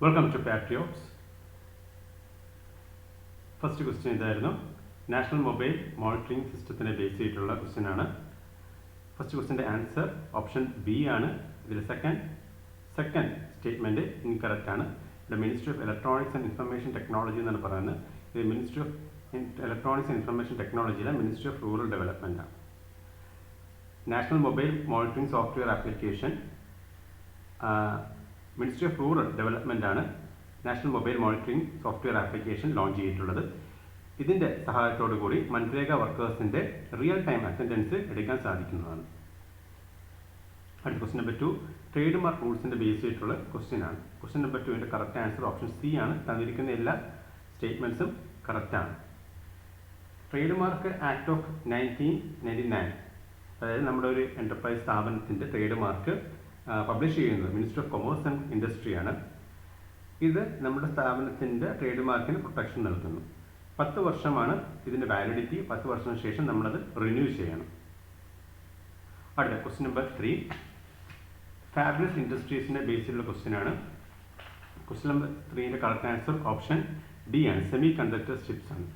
Welcome to patriots. First question ഇതായിരുന്നു. National mobile monitoring സിസ്റ്റത്തിനെ base ചെയ്തിട്ടുള്ള ക്വസ്റ്റ്യൻ ആണ്. ഫസ്റ്റ് ക്വസ്റ്റ്യൻ്റെ ആൻസർ ഓപ്ഷൻ ബി ആണ്. ഇതിൽ സെക്കൻഡ് സ്റ്റേറ്റ്മെൻറ്റ് ഇൻകറക്റ്റ് ആണ്. ഇവിടെ ministry of electronics and information technology എന്നാണ് പറയുന്നത്. ഇത് മിനിസ്ട്രി ഓഫ് ഇലക്ട്രോണിക്സ് ആൻഡ് ഇൻഫർമേഷൻ ടെക്നോളജിയിലെ മിനിസ്ട്രി ഓഫ് റൂറൽ ഡെവലപ്മെൻ്റ് ആണ്. National mobile monitoring software application ministry of rural development ആണ് national mobile monitoring software application launch ചെയ്തിട്ടുള്ളത്. ഇതിൻ്റെ സഹായത്തോടു കൂടി മൻരേഗ വർക്കേഴ്സിൻ്റെ റിയൽ ടൈം അറ്റൻഡൻസ് എടുക്കാൻ സാധിക്കുന്നതാണ്. അടുത്ത ക്വസ്റ്റ്യൻ നമ്പർ 2 ട്രേഡ് മാർക്ക് റൂൾസിൻ്റെ ബേസ് ചെയ്തിട്ടുള്ള ക്വസ്റ്റ്യൻ ആണ്. ക്വസ്റ്റ്യൻ നമ്പർ 2ൻ്റെ കറക്റ്റ് ആൻസർ ഓപ്ഷൻ സി ആണ്. തന്നിരിക്കുന്ന എല്ലാ സ്റ്റേറ്റ്മെൻറ്റ്സും കറക്റ്റാണ്. ട്രേഡ് മാർക്ക് ആക്ട് ഓഫ് 1999, അതായത് നമ്മുടെ ഒരു എൻ്റർപ്രൈസ് സ്ഥാപനത്തിൻ്റെ ട്രേഡ് മാർക്ക് പബ്ലിഷ് ചെയ്യുന്നത് ministry of commerce and industry ആണ്. ഇത് നമ്മുടെ സ്ഥാപനത്തിൻ്റെ ട്രേഡ് മാർക്കിന് പ്രൊട്ടക്ഷൻ നൽകുന്നു. 10 വർഷമാണ് ഇതിൻ്റെ വാലിഡിറ്റി. 10 വർഷത്തിന് ശേഷം നമ്മളത് റിന്യൂ ചെയ്യണം. അടുത്ത ക്വസ്റ്റ്യൻ നമ്പർ 3 ഫാബുലസ് ഇൻഡസ്ട്രീസിൻ്റെ ബേസിലുള്ള ക്വസ്റ്റ്യൻ ആണ്. ക്വസ്റ്റ്യൻ നമ്പർ 3ൻ്റെ കറക്റ്റ് ആൻസർ ഓപ്ഷൻ ഡി ആണ്. സെമി കണ്ടക്ടർ ചിപ്സ് ആണ്.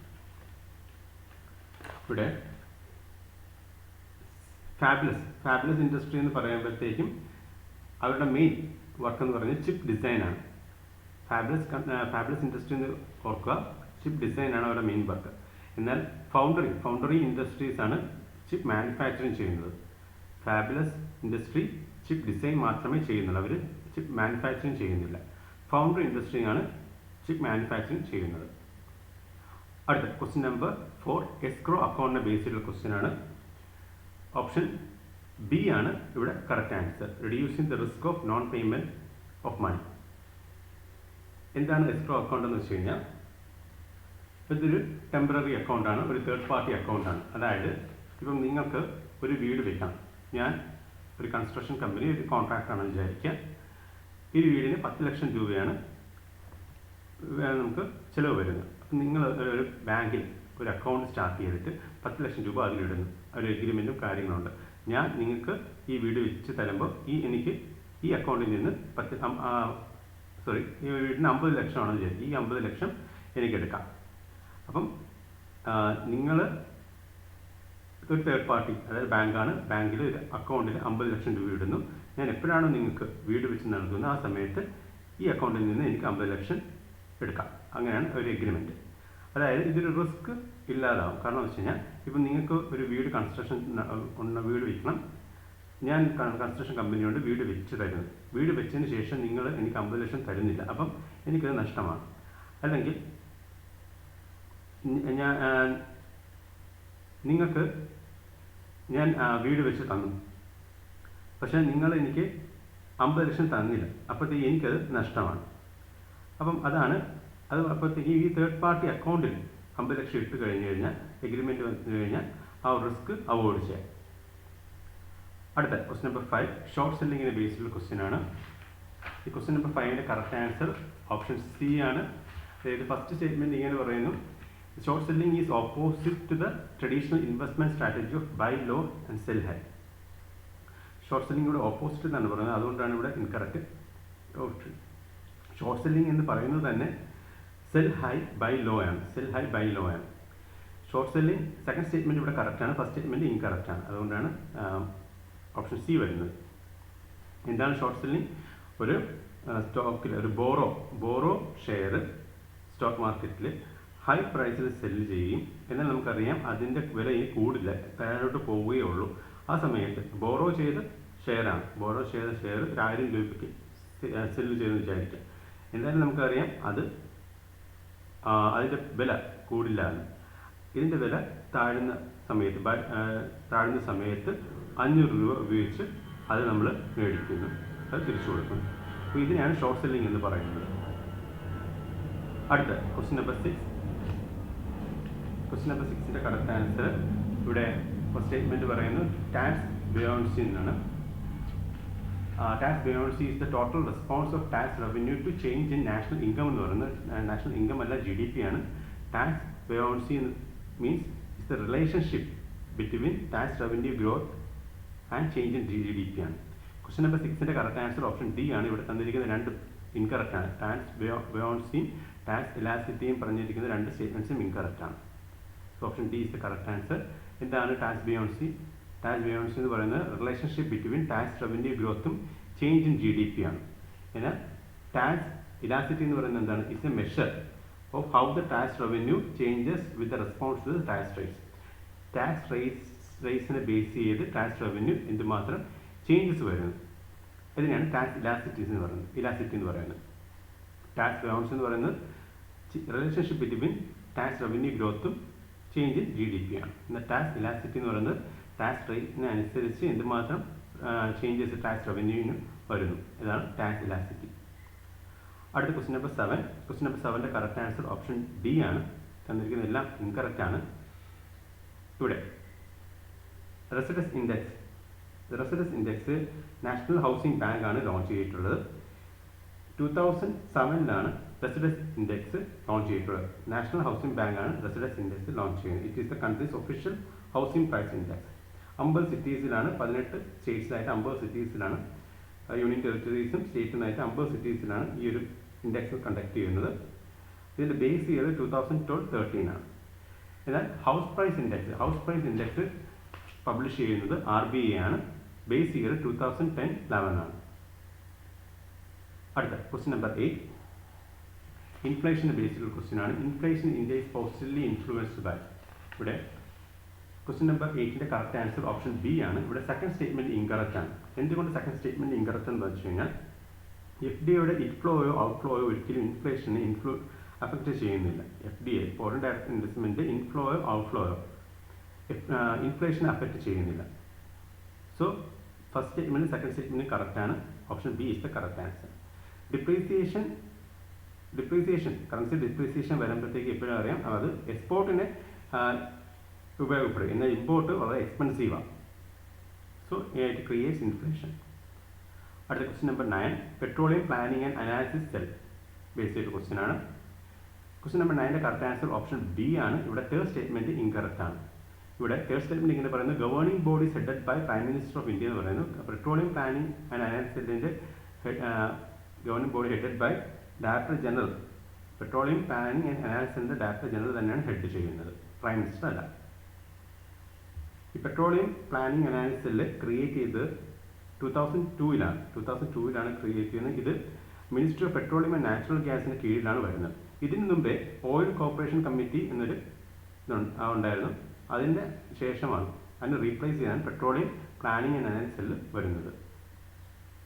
ഇവിടെ ഫാബുലസ് ഇൻഡസ്ട്രി എന്ന് അവരുടെ മെയിൻ വർക്ക് എന്ന് പറയുന്നത് ചിപ്പ് ഡിസൈനാണ്. ഫാബുലസ് ഇൻഡസ്ട്രി എന്ന് ഓർക്കുക, ചിപ്പ് ഡിസൈനാണ് അവരുടെ മെയിൻ വർക്ക്. എന്നാൽ ഫൗണ്ടറി ഇൻഡസ്ട്രീസ് ആണ് ചിപ്പ് മാനുഫാക്ചറിങ് ചെയ്യുന്നത്. ഫാബുലസ് ഇൻഡസ്ട്രി ചിപ്പ് ഡിസൈൻ മാത്രമേ ചെയ്യുന്നുള്ളൂ, അവർ ചിപ്പ് മാനുഫാക്ചറിങ് ചെയ്യുന്നില്ല. ഫൗണ്ടറി ഇൻഡസ്ട്രിയാണ് ചിപ്പ് മാനുഫാക്ചറിങ് ചെയ്യുന്നത്. അടുത്ത ക്വസ്റ്റ്യൻ നമ്പർ 4 എസ്ക്രോ അക്കൗണ്ടിനെ ബേസ് ചെയ്തിട്ടുള്ള ക്വസ്റ്റ്യൻ ആണ്. ഓപ്ഷൻ ബി ആണ് ഇവിടെ correct answer. Reducing the risk of non payment of money. എന്താണ് എസ്ക്രോ അക്കൗണ്ട് എന്ന് വെച്ച് കഴിഞ്ഞാൽ, ഇതൊരു ടെമ്പററി അക്കൗണ്ടാണ്, ഒരു തേർഡ് പാർട്ടി അക്കൗണ്ടാണ്. അതായത് ഇപ്പം നിങ്ങൾക്ക് ഒരു വീട് വെക്കാം. ഞാൻ ഒരു കൺസ്ട്രക്ഷൻ കമ്പനി, ഒരു കോൺട്രാക്ടറാണെന്ന് വിചാരിക്കുക. ഈ വീടിന് 10 ലക്ഷം രൂപയാണ് നമുക്ക് ചിലവ് വരുന്നത്. അപ്പം നിങ്ങൾ ഒരു ബാങ്കിൽ ഒരു അക്കൗണ്ട് സ്റ്റാർട്ട് ചെയ്തിട്ട് 10 ലക്ഷം രൂപ അതിലിടുന്നു. ഒരു എഗ്രിമെൻറ്റും കാര്യങ്ങളുണ്ട്. ഞാൻ നിങ്ങൾക്ക് ഈ വീട് വെച്ച് തരുമ്പോൾ എനിക്ക് ഈ അക്കൗണ്ടിൽ നിന്ന് ഈ വീടിന് 50 ലക്ഷമാണെന്ന് വിചാരിക്കും. ഈ 50 ലക്ഷം എനിക്കെടുക്കാം. അപ്പം നിങ്ങൾ ഒരു തേർഡ് പാർട്ടി, അതായത് ബാങ്കാണ്. ബാങ്കിൽ ഒരു അക്കൗണ്ടിൽ 50 ലക്ഷം രൂപ ഇടുന്നു. ഞാൻ എപ്പോഴാണോ നിങ്ങൾക്ക് വീട് വെച്ച് നൽകുന്നത് ആ സമയത്ത് ഈ അക്കൗണ്ടിൽ നിന്ന് എനിക്ക് 50 ലക്ഷം എടുക്കാം. അങ്ങനെയാണ് ഒരു എഗ്രിമെൻറ്റ്. അതായത് ഇതൊരു റിസ്ക് ഇല്ലാതാവും. കാരണം എന്ന് വെച്ച് കഴിഞ്ഞാൽ ഇപ്പം നിങ്ങൾക്ക് ഒരു വീട് വീട് വിൽക്കണം. ഞാൻ കൺസ്ട്രക്ഷൻ കമ്പനിയോട് വീട് വെച്ച് തരുന്നത്. വീട് വെച്ചതിന് ശേഷം നിങ്ങൾ എനിക്ക് 50 ലക്ഷം തരുന്നില്ല. അപ്പം എനിക്കത് നഷ്ടമാണ്. അല്ലെങ്കിൽ നിങ്ങൾക്ക് ഞാൻ വീട് വെച്ച് തന്നു, പക്ഷേ നിങ്ങൾ എനിക്ക് 50 ലക്ഷം തന്നില്ല. അപ്പോഴത്തേക്ക് എനിക്കത് നഷ്ടമാണ്. അപ്പം അപ്പോഴത്തേക്ക് ഈ തേർഡ് പാർട്ടി അക്കൗണ്ടിൽ 50 ലക്ഷം ഇട്ട് കഴിഞ്ഞാൽ എഗ്രിമെൻറ്റ് വന്നു കഴിഞ്ഞാൽ ആ റിസ്ക് അവോയ്ഡ് ചെയ്യാം. അടുത്ത ക്വസ്റ്റ്യൻ നമ്പർ 5 ഷോർട്ട് സെല്ലിങ്ങിനെ ബേസിലുള്ള ക്വസ്റ്റ്യൻ ആണ്. ഈ ക്വസ്റ്റ്യൻ നമ്പർ 5ൻ്റെ കറക്റ്റ് ആൻസർ ഓപ്ഷൻ സി ആണ്. അതായത് ഫസ്റ്റ് സ്റ്റേറ്റ്മെൻറ്റ് ഇങ്ങനെ പറയുന്നു: short selling is opposite to the traditional investment strategy of buy low and sell high. Short സെല്ലിങ്ങിയുടെ ഓപ്പോസിറ്റ് എന്നാണ് പറയുന്നത്. അതുകൊണ്ടാണ് ഇവിടെ ഇൻകറക്റ്റ്. ഷോർട്ട് സെല്ലിംഗ് എന്ന് പറയുന്നത് തന്നെ സെൽ ഹൈ ബൈ ലോ ആണ്. ഷോർട്ട് സെല്ലിംഗ് സെക്കൻഡ് സ്റ്റേറ്റ്മെൻറ്റ് ഇവിടെ കറക്റ്റാണ്, ഫസ്റ്റ് സ്റ്റേറ്റ്മെൻറ്റ് ഇൻകറക്റ്റ് ആണ്. അതുകൊണ്ടാണ് ഓപ്ഷൻ സി വരുന്നത്. എന്താണ് ഷോർട്ട് സെല്ലിംഗ്? ഒരു സ്റ്റോക്കിൽ ഒരു ബോറോ ഷെയർ സ്റ്റോക്ക് മാർക്കറ്റിൽ ഹൈ പ്രൈസിൽ സെല്ല് ചെയ്യും. എന്നാൽ നമുക്കറിയാം അതിൻ്റെ വില ഇനി കൂടില്ല, താഴോട്ട് പോവുകയേ ഉള്ളൂ. ആ സമയത്ത് ബോറോ ചെയ്ത ഷെയർ 1000 രൂപയ്ക്ക് സെല്ല് ചെയ്തെന്ന് വിചാരിക്കാം. എന്തായാലും നമുക്കറിയാം അതിൻ്റെ വില കൂടില്ല. ഇതിൻ്റെ വില താഴുന്ന സമയത്ത് 500 രൂപ ഉപയോഗിച്ച് അത് നമ്മൾ മേടിക്കുന്നു, അത് തിരിച്ചു കൊടുക്കുന്നു. അപ്പോൾ ഇതിനെയാണ് ഷോർട്ട് സെല്ലിംഗ് എന്ന് പറയുന്നത്. അടുത്ത ക്വസ്റ്റ്യൻ നമ്പർ 6. ക്വസ്റ്റ്യൻ നമ്പർ 6ൻ്റെ കറക്റ്റ് ആൻസർ ഇവിടെ ഫസ്റ്റ് സ്റ്റേറ്റ്മെൻറ്റ് പറയുന്നത് ടാക്സ് ബയോൺസി എന്നാണ്. Tax buoyancy is the total response of tax revenue to change in national income എന്ന് പറയുന്നത്. നാഷണൽ ഇൻകം അല്ല, GDP ആണ്. Tax buoyancy means is the relationship between tax revenue growth and change in GDP ആണ്. Question number 6ൻ്റെ correct answer option D ആണ്. ഇവിടെ തന്നിരിക്കുന്ന 2 incorrect ആണ്. ടാക്സ് ബയോൺസിയും ടാക്സ് ഇലാസ്റ്റിറ്റിയും പറഞ്ഞിരിക്കുന്ന രണ്ട് സ്റ്റേറ്റ്മെൻറ്റ്സും ഇൻകറക്റ്റ് ആണ്. So option D is the correct answer. എന്താണ് ടാക്സ് ബയോൺസി? ടാക്സ് ബയോൺസി എന്ന് പറയുന്നത് റിലേഷൻഷിപ്പ് ബിറ്റ്വീൻ ടാക്സ് റവന്യൂ ഗ്രോത്തും ചേഞ്ച് ഇൻ GDP ആണ്. എന്നാൽ ടാക്സ് ഇലാസ്റ്റിറ്റി എന്ന് പറയുന്നത് എന്താണ്? It's a measure of how the tax revenue changes with the response to the tax rates. Tax റേറ്റ്സിനെ ബേസ് ചെയ്ത് ടാക്സ് റവന്യൂ എന്തുമാത്രം ചേഞ്ചസ് വരുന്നത്, ഇതിനാണ് ടാക്സ് ഇലാസ്റ്റിറ്റി എന്ന് പറയുന്നത്. ടാക്സ് ബയോൺസി എന്ന് പറയുന്നത് റിലേഷൻഷിപ്പ് ബിറ്റ്വീൻ ടാക്സ് റവന്യൂ ഗ്രോത്തും ചേഞ്ച് ഇൻ GDP ആണ്. എന്നാൽ ടാക്സ് ഇലാസ്റ്റിറ്റി എന്ന് പറയുന്നത് ടാക്സ് റേറ്റിന് അനുസരിച്ച് എന്തുമാത്രം ചേഞ്ചസ് ടാക്സ് റവന്യൂവിന് വരുന്നു, ഇതാണ് ടാക്സ് ഇലാസ്റ്റിറ്റി. അടുത്ത ക്വസ്റ്റ്യൻ നമ്പർ 7. ക്വസ്റ്റ്യൻ നമ്പർ 7ന്റെ കറക്റ്റ് ആൻസർ ഓപ്ഷൻ ഡി ആണ്. തന്നിരിക്കുന്ന എല്ലാം ഇൻകറക്റ്റ് ആണ്. ഇവിടെ residence index national housing bank ആണ് ലോഞ്ച് ചെയ്തിട്ടുള്ളത്. 2007 റെസിഡൻസ് ഇൻഡെക്സ് ലോഞ്ച് ചെയ്തിട്ടുള്ളത്. നാഷണൽ ഹൗസിംഗ് ബാങ്ക് ആണ് റെസിഡൻസ് ഇൻഡെക്സ് ലോഞ്ച് ചെയ്യുന്നത്. It is the country's official housing price index. 50 സിറ്റീസിലാണ്, 18 സ്റ്റേറ്റ്സിലായിട്ട് 50 സിറ്റീസിലാണ്, യൂണിയൻ ടെറിട്ടറീസും സ്റ്റേറ്റുമായിട്ട് 50 സിറ്റീസിലാണ് ഈ ഒരു ഇൻഡെക്സ് കണ്ടക്ട് ചെയ്യുന്നത്. ഇതിൻ്റെ ബേസ് ഇയർ 2012-13 ആണ്. എന്നാൽ ഹൗസ് പ്രൈസ് ഇൻഡെക്സ് പബ്ലിഷ് ചെയ്യുന്നത് RBI ആണ്. ബേസ് ഇയർ 2010-11 ആണ്. അടുത്ത ക്വസ്റ്റ്യൻ നമ്പർ 8. ഇൻഫ്ലേഷൻ്റെ ബേസിലുള്ള ക്വസ്റ്റ്യൻ ആണ്. Inflation India is positively influenced by. ഇവിടെ ക്വസ്റ്റ്യൻ നമ്പർ 8ന്റെ കറക്റ്റ് ആൻസർ ഓപ്ഷൻ ബി ആണ്. ഇവിടെ സെക്കൻഡ് സ്റ്റേറ്റ്മെന്റ് ഇൻകറക്റ്റ് ആണ്. എന്തുകൊണ്ട് സെക്കൻഡ് സ്റ്റേറ്റ്മെന്റ് ഇൻകറക്റ്റ് എന്ന് വെച്ച് കഴിഞ്ഞാൽ FDIയുടെ ഇൻഫ്ലോയോ ഔട്ട്ഫ്ലോയോ ഒരിക്കലും ഇൻഫ്ലേഷനെ അഫക്റ്റ് ചെയ്യുന്നില്ല. FDI ഫോറിൻ ഡയറക്റ്റ് ഇൻവെസ്റ്റ്മെന്റ് ഇൻഫ്ലോയോ ഔട്ട്ഫ്ലോയോ ഇൻഫ്ലേഷനെ അഫക്റ്റ് ചെയ്യുന്നില്ല. So first statement second statement correct ആണ്. Option B is the correct answer. Depreciation currency depreciation വരുമ്പോഴത്തേക്ക് എപ്പോഴും അറിയാം അത് എക്സ്പോർട്ടിനെ ഉപയോഗപ്പെടും, എന്നാൽ ഇമ്പോർട്ട് വളരെ എക്സ്പെൻസീവാണ്. So it creates inflation. അടുത്ത question number 9. Petroleum planning and analysis cell base ചെയ്ത ക്വസ്റ്റ്യൻ ആണ്. ക്വസ്റ്റ്യൻ നമ്പർ 9ന്റെ കറക്റ്റ് ആൻസർ ഓപ്ഷൻ ബി ആണ്. ഇവിടെ തേർഡ് സ്റ്റേറ്റ്മെന്റ് ഇൻകറക്റ്റ് ആണ്. ഇവിടെ തേർഡ് സ്റ്റേറ്റ്മെന്റ് ഇങ്ങനെ പറയുന്നത് governing body headed by prime minister of India എന്ന് പറയുന്നു. പെട്രോളിയം പ്ലാനിംഗ് ആൻഡ് അനാലിസിസ് സെല്ലിന്റെ governing body headed by director general. Petroleum planning and അനാലിസിസിന്റെ ഡയറക്ടർ ജനറൽ തന്നെയാണ് ഹെഡ് ചെയ്യുന്നത്, പ്രൈം മിനിസ്റ്റർ അല്ല. ഈ petroleum planning analysis cell create ചെയ്ത് 2002-ലാണ് ക്രിയേറ്റ് ചെയ്യുന്നത്. ഇത് ministry of petroleum and natural ഗ്യാസിന് കീഴിലാണ് വരുന്നത്. ഇതിനു മുമ്പേ ഓയിൽ കോർപ്പറേഷൻ കമ്മിറ്റി എന്നൊരു ഉണ്ടായിരുന്നു. അതിൻ്റെ ശേഷമാണ് അതിനെ റീപ്ലേസ് ചെയ്യാൻ petroleum planning and analysis cell വരുന്നത്.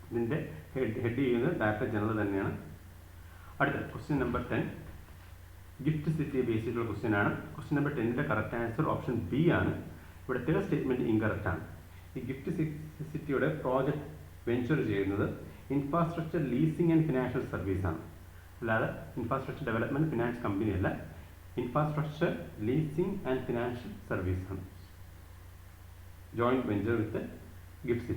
ഇതിൻ്റെ ഹെഡ് ചെയ്യുന്നത് ഡയറക്ടർ ജനറൽ തന്നെയാണ്. അടുത്ത question number 10. GIFT City base ചെയ്തിട്ടുള്ള ക്വസ്റ്റ്യൻ ആണ്. ക്വസ്റ്റ്യൻ നമ്പർ 10ന്റെ കറക്റ്റ് ആൻസർ ഓപ്ഷൻ ബി ആണ്. ഇവിടെ തേർഡ് സ്റ്റേറ്റ്മെന്റ് ഇൻകറക്റ്റ് ആണ്. ഈ ഗിഫ്റ്റ് സിറ്റിയുടെ പ്രോജക്റ്റ് വെഞ്ചർ ചെയ്യുന്നത് infrastructure leasing and financial service ആണ്. അല്ലാതെ ഇൻഫ്രാസ്ട്രക്ചർ ഡെവലപ്മെന്റ് ഫിനാൻസ് കമ്പനി അല്ല, infrastructure leasing and financial service ആണ്. Joint venture with GIFT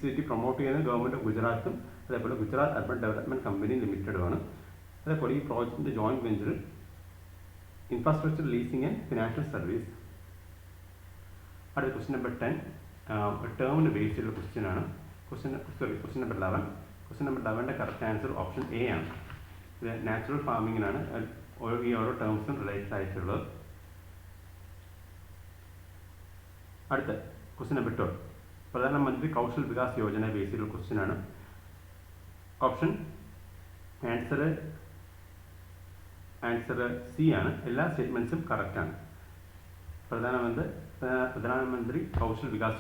City promote ചെയ്യുന്ന ഗവൺമെന്റ് ഓഫ് ഗുജറാത്തും അതേപോലെ ഗുജറാത്ത് അർബൻ ഡെവലപ്മെന്റ് കമ്പനി ലിമിറ്റഡുമാണ്. അതേപോലെ ഈ പ്രോജക്റ്റിന്റെ joint venture infrastructure leasing and financial service. അടുത്ത ക്വസ്റ്റ്യൻ നമ്പർ 10 ടേമിന് ബേസ് ചെയ്തുള്ള ക്വസ്റ്റ്യൻ ആണ്. Question number 11. ക്വസ്റ്റ്യൻ നമ്പർ 11ന്റെ കറക്റ്റ് ആൻസർ ഓപ്ഷൻ എ ആണ്. ഇത് നാച്ചുറൽ ഫാമിങ്ങിനാണ് ഈ ഓരോ ടേംസും റിലേറ്റഡ് ആയിട്ടുള്ളത്. അടുത്ത question number 12. Pradhan Mantri Kaushal Vikas Yojana base ചെയ്തുള്ള ക്വസ്റ്റ്യൻ ആണ്. ഓപ്ഷൻ ആൻസർ സി ആണ്. എല്ലാ സ്റ്റേറ്റ്മെന്റ്സും കറക്റ്റ് ആണ്. Pradhan Mantri Kaushal Vikas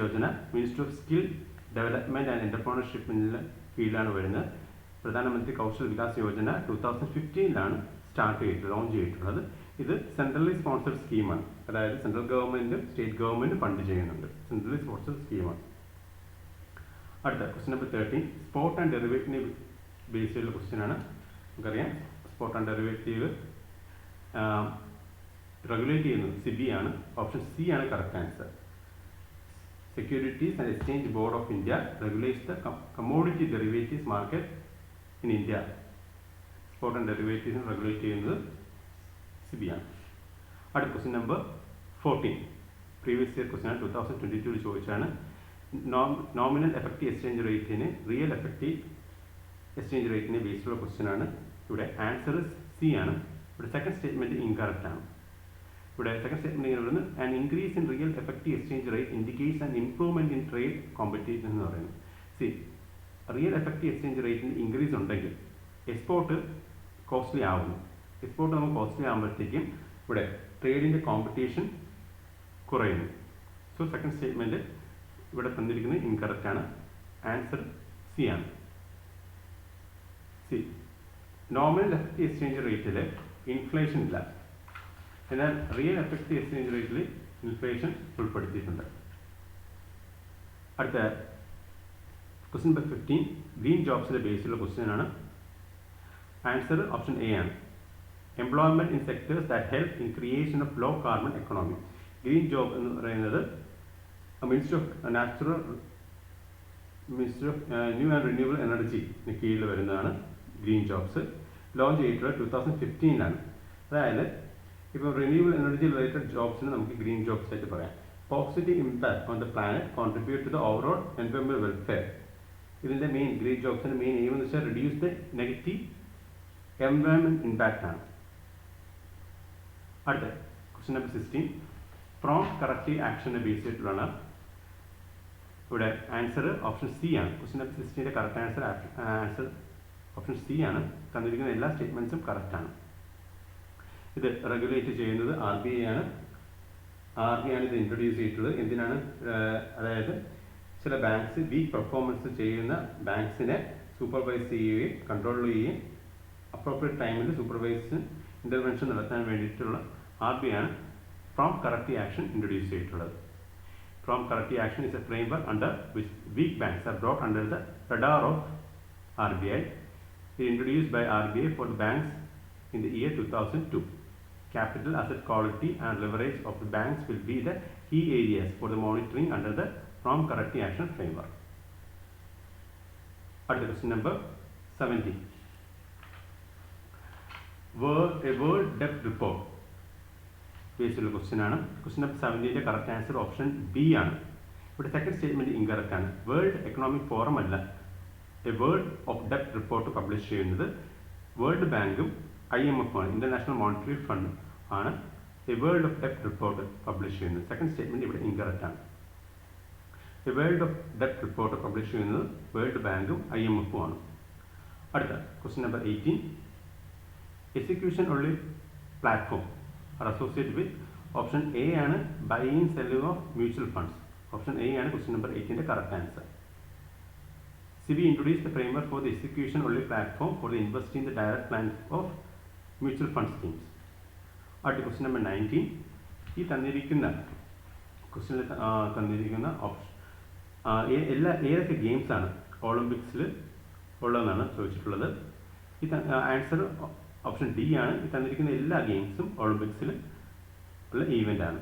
Yojana ministry of skill development and എന്റർപ്രണർഷിപ്പിന് കീഴിലാണ് വരുന്നത്. പ്രധാനമന്ത്രി കൗശൽ വികാസ് യോജന 2015-ലാണ് ലോഞ്ച് ചെയ്തിട്ടുള്ളത്. ഇത് സെൻട്രലി സ്പോൺസർഡ് സ്കീമാണ്. അതായത് സെൻട്രൽ ഗവൺമെന്റും സ്റ്റേറ്റ് ഗവൺമെന്റും ഫണ്ട് ചെയ്യുന്നുണ്ട്. സെൻട്രലി സ്പോൺസർഡ് സ്കീമാണ്. അടുത്ത question number 13. Spot and derivative base ചെയ്തുള്ള ക്വസ്റ്റ്യൻ ആണ്. നമുക്കറിയാം സ്പോട്ട് ആൻഡ് ഡെറിവേറ്റീവ് റെഗുലേറ്റ് ചെയ്യുന്നത് SEBI ആണ്. ഓപ്ഷൻ സി ആണ് correct answer. Securities and exchange board of India regulates the commodity derivatives market in India. Spot and derivatives regulate ചെയ്യുന്നത് SEBI ആണ്. അടുത്ത question number 14. Previous year question ആണ്. 2022 ചോദിച്ചാണ്. Nominal effective exchange റേറ്റിന് real effective exchange റേറ്റിനെ ബേസിലുള്ള question ആണ്. ഇവിടെ answer C ആണ്. ഇവിടെ സെക്കൻഡ് സ്റ്റേറ്റ്മെൻറ്റ് ഇൻകറക്റ്റ് ആണ്. ഇവിടെ സെക്കൻഡ് സ്റ്റേറ്റ്മെൻറ്റ് ഇങ്ങനെ പറയുന്നത് an increase in real effective exchange rate indicates an improvement in trade competition എന്ന് പറയുന്നത്. സി റിയൽ എഫക്റ്റീവ് എക്സ്ചേഞ്ച് റേറ്റിന് ഇൻക്രീസ് ഉണ്ടെങ്കിൽ എക്സ്പോർട്ട് കോസ്റ്റ്ലി ആവുന്നു. എക്സ്പോർട്ട് നമുക്ക് കോസ്റ്റ്ലി ആകുമ്പോഴത്തേക്കും ഇവിടെ ട്രേഡിൻ്റെ കോമ്പറ്റീഷൻ കുറയുന്നു. സോ സെക്കൻഡ് സ്റ്റേറ്റ്മെൻറ്റ് ഇവിടെ തന്നിരിക്കുന്നത് ഇൻകറക്റ്റ് ആണ്. ആൻസർ സി ആണ്. സി നോമിനൽ എഫക്റ്റീവ് എക്സ്ചേഞ്ച് റേറ്റിൽ ഇൻഫ്ലേഷൻ ഇല്ല, എന്നാൽ റിയൽ എഫക്റ്റീവ് എക്സ്ചേഞ്ച് റേറ്റിൽ ഇൻഫ്ലേഷൻ ഉൾപ്പെടുത്തിയിട്ടുണ്ട്. അടുത്ത ക്വസ്റ്റ്യൻ നമ്പർ 15 ഗ്രീൻ ജോബ്സിൻ്റെ ബേസിലുള്ള ക്വസ്റ്റ്യൻ ആണ്. ആൻസർ ഓപ്ഷൻ എ ആണ്. Employment in sectors that help in creation of low carbon economy. Green job എന്ന് പറയുന്നത് minister of new and renewable എനർജിന് കീഴിൽ വരുന്നതാണ് ഗ്രീൻ ജോബ്സ്. ലോഞ്ച് ചെയ്തിട്ടുള്ളത് 2015 അതായത് ഇപ്പോൾ റിന്യൂവബിൾ എനർജി റിലേറ്റഡ് ജോബ്സിന് നമുക്ക് ഗ്രീൻ ജോബ്സ് ആയിട്ട് പറയാം. Positive impact on the planet contribute to the overall എൻവയോൺമെന്റൽ വെൽഫെയർ. ഇതിൻ്റെ മെയിൻ ഗ്രീൻ ജോബ്സിൻ്റെ മെയിൻ എയിം എന്ന് വെച്ചാൽ reduce the negative environment impact ആണ്. അടുത്ത ക്വസ്റ്റ്യൻ നമ്പർ 16 പ്രോംപ്റ്റ് കറക്റ്റീവ് ആക്ഷനെ ബേസ് ചെയ്തിട്ടുള്ളതാണ്. ഇവിടെ ആൻസർ ഓപ്ഷൻ സി ആണ്. ക്വസ്റ്റ്യൻ നമ്പർ 16ന്റെ കറക്റ്റ് ആൻസർ ഓപ്ഷൻ സി ആണ്. തന്നിരിക്കുന്ന എല്ലാ സ്റ്റേറ്റ്മെൻറ്റ്സും കറക്റ്റാണ്. ഇത് റെഗുലേറ്റ് ചെയ്യുന്നത് RBI ആണ്. RBI ആണ് ഇത് ഇൻട്രൊഡ്യൂസ് ചെയ്തിട്ടുള്ളത്. എന്തിനാണ്? അതായത് ചില ബാങ്ക്സ് വീക്ക് പെർഫോമൻസ് ചെയ്യുന്ന ബാങ്ക്സിനെ സൂപ്പർവൈസ് ചെയ്യുകയും കൺട്രോൾ ചെയ്യുകയും അപ്രോപ്രിയേറ്റ് ടൈമിൽ സൂപ്പർവൈസ് ഇൻ്റർവെൻഷൻ നടത്താൻ വേണ്ടിയിട്ടുള്ള RBI ആണ് prompt corrective action introduced ചെയ്തിട്ടുള്ളത്. Prompt corrective action is a framework under which weak banks are brought under the radar of RBI. It is introduced by RBI for the banks in the year 2002. Capital, asset quality and leverage of the banks will be the key areas for the monitoring under the prompt corrective action framework. அடுத்த question number 17. World Debt Report ബേസിലുള്ള question ആണ്. Question number 17ന്റെ correct answer option B ആണ്. ഇവിടെ second statement incorrect ആണ്. World Economic Forum അല്ല A World of ഡെപ്റ്റ് report publish ചെയ്യുന്നത് വേൾഡ് ബാങ്കും IMF ആണ്, ഇന്റർനാഷണൽ മോണിറ്ററി ഫണ്ട് ആണ് എ വേൾഡ് ഓഫ് ഡെപ്റ്റ് റിപ്പോർട്ട് പബ്ലിഷ് ചെയ്യുന്നത്. സെക്കൻഡ് സ്റ്റേറ്റ്മെന്റ് ഇവിടെ ഇൻകറക്റ്റ് ആണ്. എ വേൾഡ് ഓഫ് ഡെപ്റ്റ് റിപ്പോർട്ട് പബ്ലിഷ് ചെയ്യുന്നത് വേൾഡ് ബാങ്കും IMF ആണ്. അടുത്ത question number 18 execution only platform are associated with option A ആണ് buying and selling of mutual funds. Option A ആണ് question number 18ന്റെ correct answer. SEBI introduced the framework for the execution only platform for the investing in the direct plans of mutual fund schemes. അടുത്ത question number 19 ഈ തന്നിരിക്കുന്ന ക്വസ്റ്റ്യനിൽ തന്നിരിക്കുന്ന option ഏതൊക്കെ games ആണ് ഒളിമ്പിക്സിൽ ഉള്ളതെന്നാണ് ചോദിച്ചിട്ടുള്ളത്. ഈ ആൻസർ ഓപ്ഷൻ ഡി ആണ്. ഈ തന്നിരിക്കുന്ന എല്ലാ ഗെയിംസും ഒളിമ്പിക്സിൽ ഉള്ള ഈവൻ്റ് ആണ്.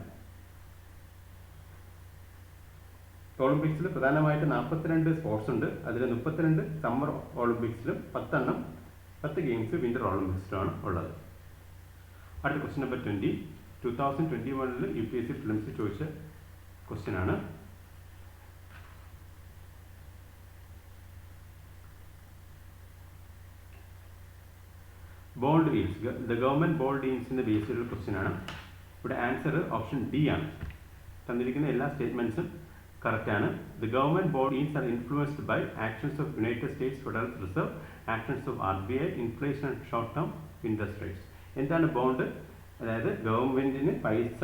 ഒളിമ്പിക്സിൽ പ്രധാനമായിട്ട് 42 സ്പോർട്സ് ഉണ്ട്. അതിൽ 32 സമ്മർ ഒളിമ്പിക്സിലും 10 ഗെയിംസ് വിൻ്റർ ഒളിമ്പിക്സിലുമാണ് ഉള്ളത്. അടുത്ത ക്വസ്റ്റ്യൻ നമ്പർ 20 2021 UPSC ഫിലിംസ് ചോദിച്ച ക്വസ്റ്റ്യൻ ആണ്. Bond yields, the government bond yieldsന്റെ ബേസിലുള്ള ക്വസ്റ്റ്യൻ ആണ്. ഇവിടെ ആൻസർ ഓപ്ഷൻ ഡി ആണ്. തന്നിരിക്കുന്ന എല്ലാ സ്റ്റേറ്റ്മെൻറ്റ്സും കറക്റ്റ് ആണ്. The government bond yields are influenced by actions of United States Federal Reserve, actions of RBI, inflation and short term interest rates. എന്താണ് ബോണ്ട്? അതായത് ഗവൺമെൻറ്റിന് പൈസ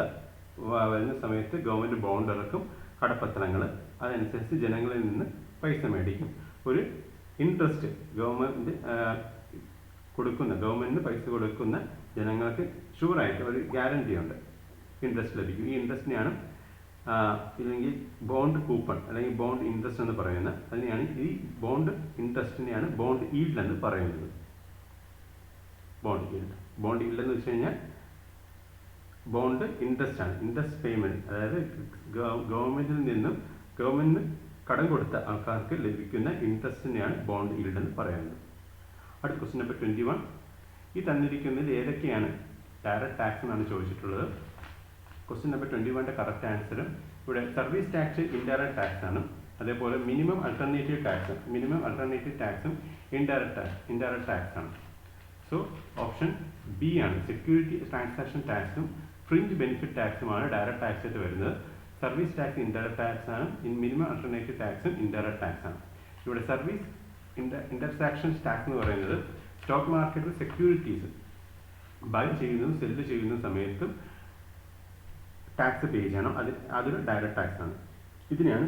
വരുന്ന സമയത്ത് ഗവൺമെൻറ് ബോണ്ട് ഇറക്കും, കടപ്പത്രങ്ങൾ, അതനുസരിച്ച് ജനങ്ങളിൽ നിന്ന് പൈസ മേടിക്കും. ഒരു ഇൻട്രസ്റ്റ് ഗവൺമെൻറ്റിന് പൈസ കൊടുക്കുന്ന ജനങ്ങൾക്ക് ഷുവറായിട്ട് ഒരു ഗ്യാരണ്ടി ഉണ്ട്, ഇൻട്രസ്റ്റ് ലഭിക്കും. ഈ ഇൻട്രസ്റ്റിനെയാണ് ഇല്ലെങ്കിൽ ബോണ്ട് കൂപ്പൺ അല്ലെങ്കിൽ ബോണ്ട് ഇൻട്രസ്റ്റ് എന്ന് പറയുന്നത്. അതിനെയാണ് ഈ ബോണ്ട് ഇൻട്രസ്റ്റിനെയാണ് ബോണ്ട് ഈൽഡ് എന്ന് പറയുന്നത്. ബോണ്ട് ഈൽഡ് എന്ന് വെച്ച് കഴിഞ്ഞാൽ ബോണ്ട് ഇൻട്രസ്റ്റ് ആണ്, ഇൻട്രസ്റ്റ് പേയ്മെൻറ്റ്. അതായത് ഗവൺമെൻറ്റിൽ നിന്നും ഗവൺമെൻറ്റിന് കടം കൊടുത്ത ആൾക്കാർക്ക് ലഭിക്കുന്ന ഇൻട്രസ്റ്റിനെയാണ് ബോണ്ട് ഈൽഡ് എന്ന് പറയുന്നത്. അടുത്ത ക്വസ്റ്റ്യൻ നമ്പർ 21 ഈ തന്നിരിക്കുന്നതിൽ ഏതൊക്കെയാണ് ഡയറക്റ്റ് ടാക്സ് എന്നാണ് ചോദിച്ചിട്ടുള്ളത്. ക്വസ്റ്റ്യൻ നമ്പർ 21ന്റെ കറക്റ്റ് ആൻസർ ഇവിടെ സർവീസ് ടാക്സ് ഇൻഡയറക്റ്റ് ടാക്സ് ആണ്. അതേപോലെ മിനിമം അൾട്ടർനേറ്റീവ് ടാക്സും ഇൻഡയറക്റ്റ് ടാക്സ് ആണ്. സോ ഓപ്ഷൻ ബി ആണ്. സെക്യൂരിറ്റി ട്രാൻസാക്ഷൻ ടാക്സും ഫ്രിഞ്ച് ബെനിഫിറ്റ് ടാക്സുമാണ് ഡയറക്റ്റ് ടാക്സ് ആയിട്ട് വരുന്നത്. സർവീസ് ടാക്സ് ഇൻഡയറക്റ്റ് ടാക്സ് ആണ്. മിനിമം അൾട്ടർനേറ്റീവ് ടാക്സും ഇൻഡയറക്റ്റ് ടാക്സ് ആണ്. ഇവിടെ സർവീസ് ഇൻട്രാൻസാക്ഷൻ ടാക്സ് എന്ന് പറയുന്നത് സ്റ്റോക്ക് മാർക്കറ്റിൽ സെക്യൂരിറ്റീസ് ബൈ ചെയ്യുന്നതും സെല്ല് ചെയ്യുന്ന സമയത്തും ടാക്സ് പേ ചെയ്യണം. അതൊരു ഡയറക്റ്റ് ടാക്സ് ആണ്. ഇതിനെയാണ്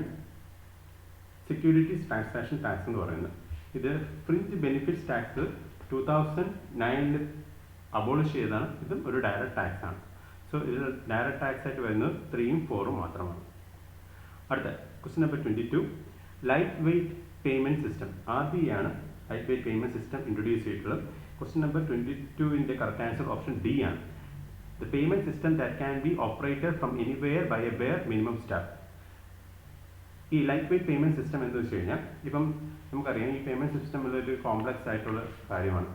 സെക്യൂരിറ്റീസ് ട്രാൻസാക്ഷൻ ടാക്സ് എന്ന് പറയുന്നത്. ഇത് ഫ്രിഞ്ച് ബെനിഫിറ്റ്സ് ടാക്സ് 2009 അബോളിഷ് ചെയ്താണ്. ഇതും ഒരു ഡയറക്റ്റ് ടാക്സ് ആണ്. സോ ഇതിൽ ഡയറക്റ്റ് ടാക്സ് ആയിട്ട് വരുന്നത് 3ഉം 4ഉം മാത്രമാണ്. അടുത്ത question number 22. Light weight payment system. RBI ആണ് light weight payment system introduce ചെയ്തിട്ടുള്ളത്. ക്വസ്റ്റ്യൻ നമ്പർ 22ന്റെ കറക്റ്റ് ആൻസർ ഓപ്ഷൻ ഡി ആണ്. The payment system that can be operated from anywhere by a bare minimum staff. ഈ light weight payment system എന്ന് വെച്ച് കഴിഞ്ഞാൽ ഇപ്പം നമുക്കറിയാം ഈ പേയ്മെന്റ് സിസ്റ്റം ഒരു കോംപ്ലക്സ് ആയിട്ടുള്ള കാര്യമാണ്.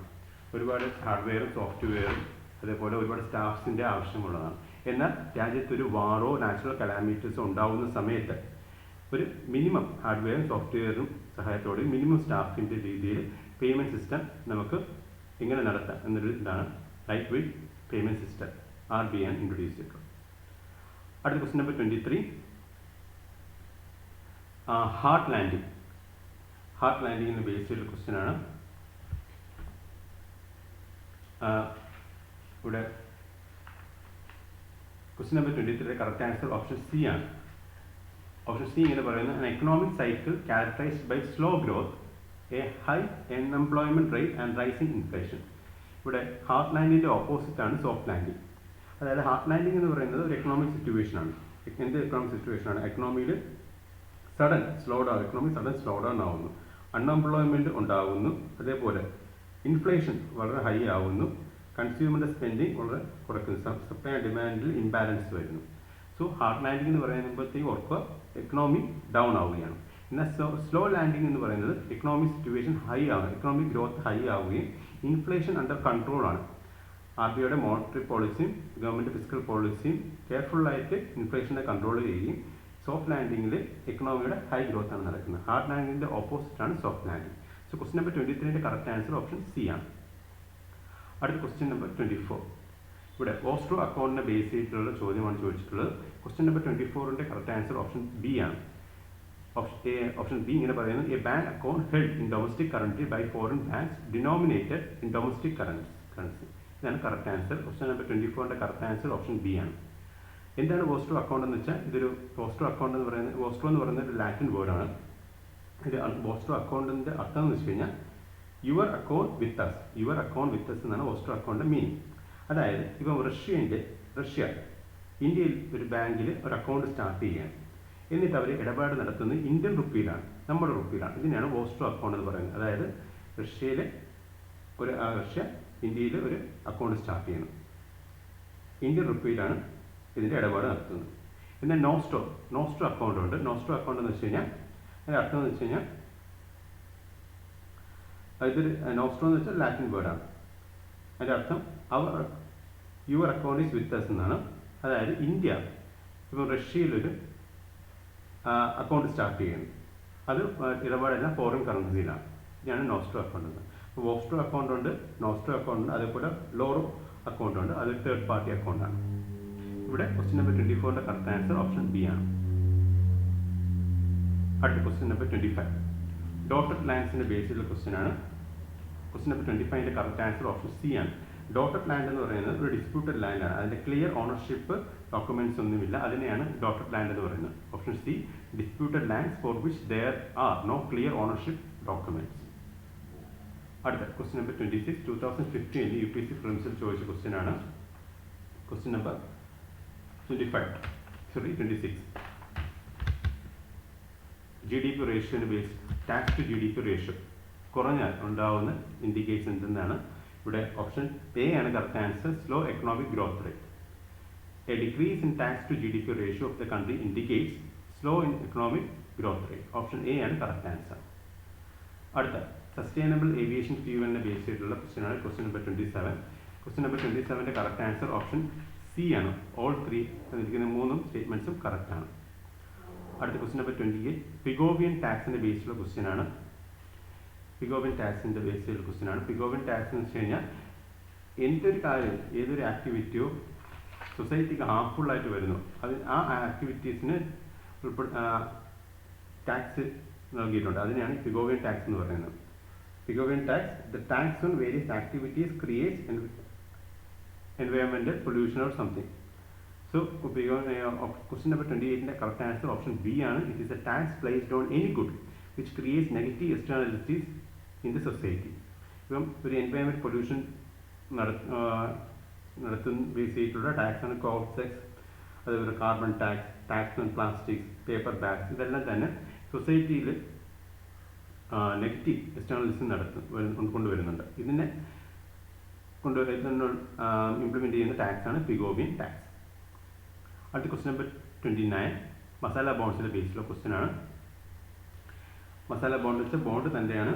ഒരുപാട് ഹാർഡ്വെയറും സോഫ്റ്റ്വെയറും അതേപോലെ ഒരുപാട് സ്റ്റാഫ്സിൻ്റെ ആവശ്യമുള്ളതാണ്. എന്നാൽ രാജ്യത്തൊരു വാറോ നാച്ചുറൽ കലാമിറ്റീസോ ഉണ്ടാവുന്ന സമയത്ത് ഒരു മിനിമം ഹാർഡ്വെയറും സോഫ്റ്റ്വെയറും സഹായത്തോടെ മിനിമം സ്റ്റാഫിൻ്റെ രീതിയിൽ പേയ്മെന്റ് സിസ്റ്റം നമുക്ക് എങ്ങനെ നടത്താം എന്നൊരു ഇതാണ് light weight payment system RBI ആണ് ഇൻട്രൊഡ്യൂസ് ചെയ്തിട്ടുള്ളത്. അടുത്ത ക്വസ്റ്റ്യൻ നമ്പർ 23. ഹാർഡ് ലാൻഡിങ്ങിന് ബേസ് ചെയ്തിട്ടുള്ള ക്വസ്റ്റ്യൻ ആണ്. ഇവിടെ question number 23 correct answer option C ആണ്. ഓപ്ഷൻ സി ഇങ്ങനെ പറയുന്നത് an economic cycle characterized by slow growth, a high unemployment rate and rising inflation. ഇവിടെ ഹാർഡ് ലാൻഡിൻ്റെ ഓപ്പോസിറ്റ് ആണ് സോഫ്റ്റ് ലാൻഡിങ്. അതായത് ഹാർഡ് ലാൻഡിങ് എന്ന് പറയുന്നത് ഒരു എക്കണോമിക് സിറ്റുവേഷൻ ആണ്. എന്ത് എക്കണോമിക് സിറ്റുവേഷൻ ആണ്? എക്കണോമിയിൽ സഡൻ സ്ലോ ഡൗൺ ആവുന്നു, അൺഎംപ്ലോയ്മെൻറ്റ് ഉണ്ടാകുന്നു, അതേപോലെ ഇൻഫ്ലേഷൻ വളരെ ഹൈ ആവുന്നു, കൺസ്യൂമറിൻ്റെ സ്പെൻഡിങ് വളരെ കുറയ്ക്കുന്നു, സപ്ലൈ ആൻഡ് ഡിമാൻഡിൽ ഇംബാലൻസ് വരുന്നു. സോ ഹാർഡ് ലാൻഡിങ് എന്ന് പറയുമ്പോഴത്തേക്ക് ഓർക്കുക എക്കണോമി ഡൗൺ ആവുകയാണ്. എന്നാൽ സ്ലോ ലാൻഡിങ് എന്ന് പറയുന്നത് എക്കണോമിക് സിറ്റുവേഷൻ ഹൈ ആവുക, എക്കണോമിക് ഗ്രോത്ത് ഹൈ ആവുകയും ഇൻഫ്ലേഷൻ അണ്ടർ കൺട്രോൾ ആണ്. RBIയുടെ മോണിറ്ററി പോളിസിയും ഗവൺമെൻറ് ഫിസിക്കൽ പോളിസിയും കെയർഫുള്ളായിട്ട് ഇൻഫ്ലേഷനെ കൺട്രോൾ ചെയ്യുകയും സോഫ്റ്റ് ലാൻഡിങ്ങിൽ എക്കണോമിയുടെ ഹൈ ഗ്രോത്ത് ആണ് നടക്കുന്നത്. ഹാർഡ് ലാൻഡിങ്ങിൻ്റെ ഓപ്പോസിറ്റ് ആണ് soft landing. So question number 23ന്റെ കറക്റ്റ് ആൻസർ ഓപ്ഷൻ സി ആണ്. അടുത്ത ക്വസ്റ്റ്യൻ നമ്പർ 24. ഇവിടെ ഓസ്ട്രോ അക്കൗണ്ടിനെ ബേസ് ചെയ്തിട്ടുള്ള ചോദ്യമാണ് ചോദിച്ചിട്ടുള്ളത്. ക്വസ്റ്റ്യൻ നമ്പർ 24ന്റെ കറക്റ്റ് ആൻസർ ഓപ്ഷൻ ബി ആണ്. ഓപ്ഷൻ ബി ഇങ്ങനെ പറയുന്നത് a bank account held in domestic currency by foreign banks denominated in domestic currency. ഇതാണ് കറക്റ്റ് ആൻസർ. ക്വസ്റ്റ്യൻ നമ്പർ 24ന്റെ കറക്റ്റ് ആൻസർ ഓപ്ഷൻ ബി ആണ്. എന്താണ് ഓസ്ട്രോ അക്കൗണ്ട് എന്ന് വെച്ചാൽ ഇതൊരു ഓസ്ട്രോ അക്കൗണ്ട് എന്ന് പറയുന്നത് എന്ന് പറയുന്നത് ഒരു ലാറ്റിൻ വേർഡാണ്. ഇത് ഓസ്ട്രോ അക്കൗണ്ടിൻ്റെ അർത്ഥം എന്ന് വെച്ച് കഴിഞ്ഞാൽ യുവർ അക്കൗണ്ട് വിത്ത് അസ് എന്നാണ് ഓസ്ട്രോ അക്കൗണ്ടിൻ്റെ മീനിങ്. അതായത് ഇപ്പം റഷ്യ ഇന്ത്യയിൽ ഒരു ബാങ്കിൽ ഒരു അക്കൗണ്ട് സ്റ്റാർട്ട് ചെയ്യുകയാണ്. എന്നിട്ട് അവർ ഇടപാട് നടത്തുന്നത് ഇന്ത്യൻ റുപ്പിയിലാണ്, നമ്മുടെ റുപ്പിയിലാണ്. ഇതിനെയാണ് ഓസ്ട്രോ അക്കൗണ്ട് എന്ന് പറയുന്നത്. അതായത് റഷ്യ ഇന്ത്യയിൽ ഒരു അക്കൗണ്ട് സ്റ്റാർട്ട് ചെയ്യണം, ഇന്ത്യൻ റുപ്പിയിലാണ് ഇതിൻ്റെ ഇടപാട് നടത്തുന്നത്. എന്നാൽ നോസ്ട്രോ അക്കൗണ്ട് ഉണ്ട്. നോസ്ട്രോ അക്കൗണ്ട് എന്ന് വെച്ച് കഴിഞ്ഞാൽ അതിൻ്റെ അർത്ഥം എന്ന് വെച്ച് കഴിഞ്ഞാൽ ഇതൊരു നോസ്ട്രോ എന്ന് വെച്ചാൽ ലാറ്റിൻ വേർഡാണ്. അതിൻ്റെ അർത്ഥം your account is with us എന്നാണ്. അതായത് ഇന്ത്യ ഇപ്പം റഷ്യയിലൊരു അക്കൗണ്ട് സ്റ്റാർട്ട് ചെയ്യുന്നു, അത് ഇടപാടെല്ലാം ഫോറിൻ കറൻസിയിലാണ്. ഇതാണ് നോസ്ട്രോ അക്കൗണ്ട് എന്ന്. അപ്പോൾ ഓസ്ട്രോ അക്കൗണ്ട് ഉണ്ട്, നോസ്ട്രോ അക്കൗണ്ട് ഉണ്ട്, അതേപോലെ ലോറോ അക്കൗണ്ട് ഉണ്ട്, അത് തേർഡ് പാർട്ടി അക്കൗണ്ടാണ്. ഇവിടെ ക്വസ്റ്റ്യൻ നമ്പർ 24ന്റെ കറക്റ്റ് ആൻസർ ഓപ്ഷൻ ബി ആണ്. അടുത്ത ക്വസ്റ്റ്യൻ നമ്പർ 25 ഡോട്ടഡ് ലാൻഡ്സിന്റെ ബേസിലുള്ള ക്വസ്റ്റ്യൻ ആണ്. ക്വസ്റ്റ്യൻ നമ്പർ 25ന്റെ കറക്റ്റ് ആൻസർ ഓപ്ഷൻ സി ആണ്. ഡോട്ടഡ് ലാൻഡ് എന്ന് പറയുന്നത് ഒരു ഡിസ്പ്യൂട്ടഡ് ലാൻഡാണ്. അതിൻ്റെ ക്ലിയർ ഓണർഷിപ്പ് ഡോക്യുമെന്റ്സ് ഒന്നുമില്ല, അതിനെയാണ് ഡോട്ടഡ് ലാൻഡ് എന്ന് പറയുന്നത്. Option C disputed lands for which there are no clear ownership documents. അടുത്ത ക്വസ്റ്റ്യൻ നമ്പർ 26 2015 UPSC പ്രിലിംസിൽ ചോദിച്ച ക്വസ്റ്റ്യൻ ആണ്. ക്വസ്റ്റ്യൻ നമ്പർ 26 GDP റേഷ്യോന് base tax to GDP ratio കുറഞ്ഞാൽ ഉണ്ടാവുന്ന ഇൻഡിക്കേഷൻ എന്തെന്നാണ്. ഇവിടെ ഓപ്ഷൻ എ ആണ് correct answer, slow economic growth rate. A decrease in tax to GDP ratio of the country indicates slow in economic growth rate. Option A ആണ് correct answer. അടുത്ത sustainable aviation ഫ്യൂവലിനെ base ചെയ്തിട്ടുള്ള question ആണ്. Question number 27. Question number 27ന്റെ correct answer option C ആണ്. All 3 തന്നിരിക്കുന്ന 3 സ്റ്റേറ്റ്മെന്റ്സും correct ആണ്. അടുത്ത ക്വസ്റ്റ്യൻ നമ്പർ 28 പിഗോവിയൻ ടാക്സിൻ്റെ ബേസിലുള്ള ക്വസ്റ്റ്യൻ ആണ്. പിഗോവിയൻ ടാക്സിൻ്റെ ബേസിലുള്ള ക്വസ്റ്റ്യൻ ആണ്. പിഗോവിയൻ ടാക്സ് എന്ന് വെച്ച് കഴിഞ്ഞാൽ എന്തൊരു കാര്യം, ഏതൊരു ആക്ടിവിറ്റിയോ സൊസൈറ്റിക്ക് ഹാർംഫുള്ളായിട്ട് വരുന്നു, ആ ആക്ടിവിറ്റീസിന് ടാക്സ് നൽകിയിട്ടുണ്ട്. അതിനെയാണ് പിഗോവിയൻ ടാക്സ് എന്ന് പറയുന്നത്. Pigovian tax, the tax on various activities creates environmental pollution or something. So question number 28 correct answer option B ആണ്. It is a tax placed on any good which creates negative externalities in the society. ഇപ്പം ഒരു environment pollution base ചെയ്തിട്ടുള്ള tax ആണ് call tax, അതുപോലെ carbon tax, tax on plastics, paper bags, ഇതെല്ലാം തന്നെ സൊസൈറ്റിയിൽ negative എക്സ്റ്റേണലിസം കൊണ്ടുവരുന്നുണ്ട്. ഇതിനെ ഇംപ്ലിമെന്റ് ചെയ്യുന്ന ടാക്സ് ആണ് പിഗോവിയൻ ടാക്സ്. അടുത്ത ക്വസ്റ്റ്യൻ നമ്പർ 29 മസാല ബോണ്ട്സിന്റെ ബേസിലുള്ള ക്വസ്റ്റ്യൻ ആണ്. മസാല ബോണ്ട് വെച്ച ബോണ്ട് തന്നെയാണ്.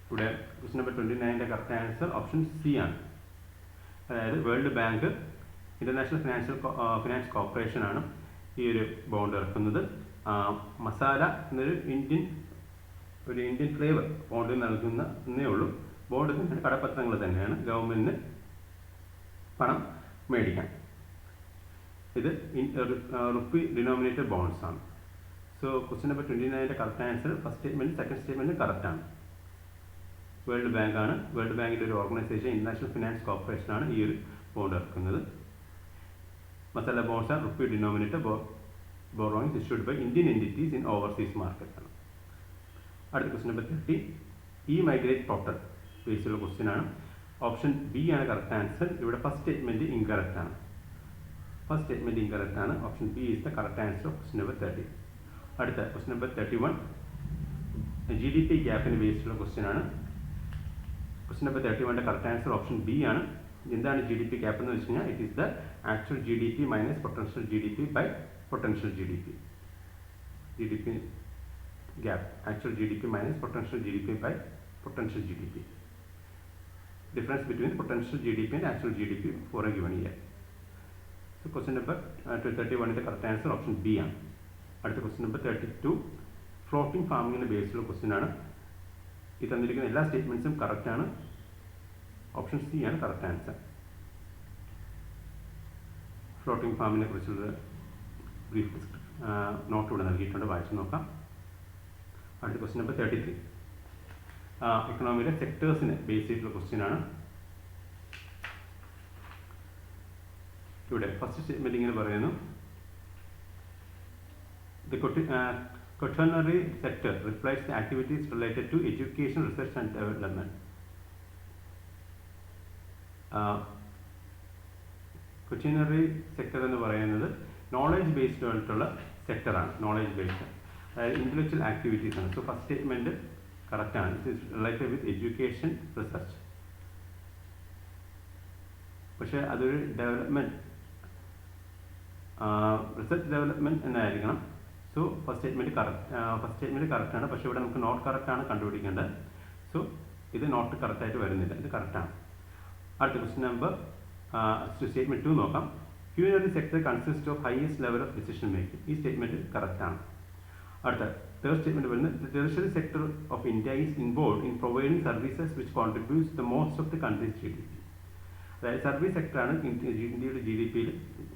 ഇവിടെ question number 29 correct answer option C ആണ്. അതായത് world bank, international finance corporation ആണ് ഈ ഒരു ബോണ്ട് ഇറക്കുന്നത്. മസാല എന്നൊരു ഇന്ത്യൻ ഫ്ലേവർ ബോണ്ട് നൽകുന്നേ ഉള്ളൂ. ബോണ്ട് തന്നെ കടപ്പത്രങ്ങൾ തന്നെയാണ്, ഗവൺമെന്റിന് പണം മേടിക്കാം. ഇത് റുപ്പി ഡിനോമിനേറ്റഡ് ബോണ്ട്സ് ആണ്. So question number 29 correct answer first statement second statement correct ആണ്. വേൾഡ് ബാങ്ക് ആണ്. വേൾഡ് ബാങ്കിന്റെ ഒരു ഓർഗനൈസേഷൻ, ഇന്റർനാഷണൽ ഫിനാൻസ് കോർപ്പറേഷൻ ആണ് ഈ ഒരു ബോണ്ട് ഇറക്കുന്നത്. Masala bonds are rupee denominated borrowings issued by Indian entities in overseas market ആണ്. അടുത്ത question number 30 e migrate portal ബേസിലുള്ള ക്വസ്റ്റ്യൻ ആണ്. ഓപ്ഷൻ ബി ആണ് കറക്റ്റ് ആൻസർ. ഇവിടെ ഫസ്റ്റ് സ്റ്റേറ്റ്മെന്റ് ഇൻകറക്റ്റ് ആണ്. Option B is the correct answer of question number 30. അടുത്ത question number 31 GDP ഗ്യാപ്പിന് ബേസിലുള്ള ക്വസ്റ്റ്യൻ ആണ്. Question number 31 correct answer option B ആണ്. എന്താണ് GDP ഗ്യാപ്പ് എന്ന് വെച്ച് കഴിഞ്ഞാൽ it is the actual GDP minus potential GDP by potential GDP. GDP gap actual GDP minus potential GDP by potential GDP. Difference between potential GDP and actual GDP for a given year. So question number 31 is the correct answer option B ആണ്. അടുത്ത question number 32 floating ഫാമിങ്ങിന്റെ ബേസിലുള്ള question ആണ്. ഈ തന്നിരിക്കുന്ന എല്ലാ സ്റ്റേറ്റ്മെന്റ്സും correct ആണ്. Option C ആണ് correct answer. Floating ഫാമിനെ കുറിച്ചുള്ള ബ്രീഫ് നോട്ട് ഇവിടെ നൽകിയിട്ടുണ്ട്, വായിച്ചു നോക്കാം. അടുത്ത ക്വസ്റ്റ്യൻ നമ്പർ 33 എക്കണോമിയിലെ സെക്ടേഴ്സിനെ ബേസ് ചെയ്തിട്ടുള്ള ക്വസ്റ്റ്യൻ ആണ്. ഇവിടെ ഫസ്റ്റ് സ്റ്റേറ്റ്മെന്റ് ഇങ്ങനെ പറയുന്നു, the quaternary sector reflects the activities related to education, research and development. quaternary sector എന്ന് പറയുന്നത് നോളജ് ബേസ്ഡ് ആയിട്ടുള്ള സെക്ടറാണ്. നോളജ് ബേസ്ഡ്, അതായത് ഇന്റലക്ച്വൽ ആക്ടിവിറ്റീസ് ആണ്. സോ ഫസ്റ്റ് സ്റ്റേറ്റ്മെന്റ് കറക്റ്റ് ആണ്. It is related with education, research. പക്ഷേ അതൊരു ഡെവലപ്മെന്റ്, റിസർച്ച് ഡെവലപ്മെന്റ് എന്നായിരിക്കണം. സോ ഫസ്റ്റ് സ്റ്റേറ്റ്മെന്റ് കറക്റ്റ് ആണ്. പക്ഷേ ഇവിടെ നമുക്ക് നോട്ട് കറക്റ്റ് ആണ് കണ്ടുപിടിക്കേണ്ടത്. സോ ഇത് നോട്ട് കറക്റ്റ് ആയിട്ട് വരുന്നില്ല, ഇത് കറക്റ്റ് ആണ്. അടുത്ത ക്വസ്റ്റ്യൻ നമ്പർ സ്റ്റേറ്റ്മെന്റ് 2 നോക്കാം. Quinary sector consist of highest level of decision making. ഈ സ്റ്റേറ്റ്മെന്റ് കറക്റ്റ് ആണ്. അടുത്ത തേർഡ് സ്റ്റേറ്റ്മെന്റ് വരുന്നത് the tertiary sector of India is involve in providing services which contributes the most of the country's GDP. അതായത് service സെക്ടറാണ് ഇന്ത്യയുടെ